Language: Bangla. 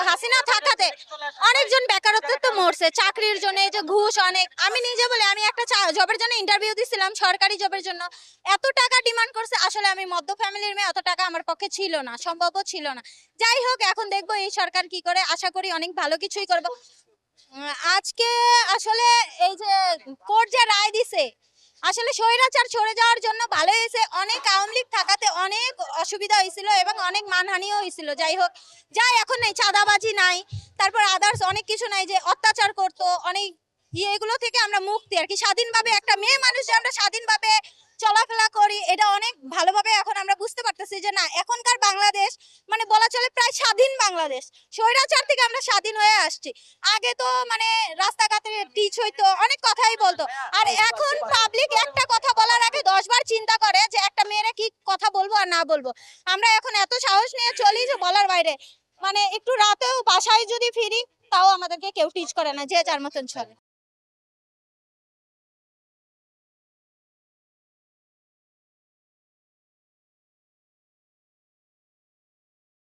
হাসিনা থাকাতে অনেকজন বেকারত্ব তো মরছে চাকরির জন্য, এই যে ঘুষ অনেক। আমি নিজে বলে আমি একটা জবের জন্য ইন্টারভিউ দিছিলাম, সরকারি জবের জন্য। এত টাকা ডিমান্ড করছে, আসলে আমি মধ্য ফ্যামিলির মেয়ে, অত টাকা আমার পক্ষে ছিল না, সম্ভবও ছিল না। যাই হোক, এখন দেখবো এই সরকার কি করে, আশা করি অনেক ভালো কিছুই করবো। আজকে আসলে এই যে কোর্ট যে রায় দিছে, আসলে স্বৈরাচার সরে যাওয়ার জন্য ভালো হয়েছে। অনেক আওয়ামী লীগ থাকাতে অনেক অসুবিধা হয়েছিল এবং অনেক মানহানিও হয়েছিল। যাই হোক, যাই এখন নেই, চাঁদাবাজি নাই, তারপর আদার্স অনেক কিছু নাই, যে অত্যাচার করতো অনেক এগুলো থেকে আমরা মুক্তি আর কি। স্বাধীনভাবে একটা মেয়ে মানুষ যে আমরা স্বাধীনভাবে চলাফেরা করি, এটা অনেক ভালোভাবে এখন আমরা বুঝতে পারতেছি যে না, এখনকার বাংলাদেশ মানে বলা চলে প্রায় স্বাধীন বাংলাদেশ। স্বৈরাচার থেকে আমরা স্বাধীন হয়ে আসছি। আগে তো মানে রাস্তাঘাটে টিচ হইতো, অনেক কথাই বলতো। আর এখন পাবলিক একটা কথা বলার আগে 10 বার চিন্তা করে যে একটা মেয়েরে কি কথা বলবো আর না বলবো। আমরা এখন এত সাহস নিয়ে চলি যে বলার বাইরে। মানে একটু রাতেও বাসায় যদি ফিরি, তাও আমাদেরকে কেউ টিচ করে না, যে যার মতন চলে।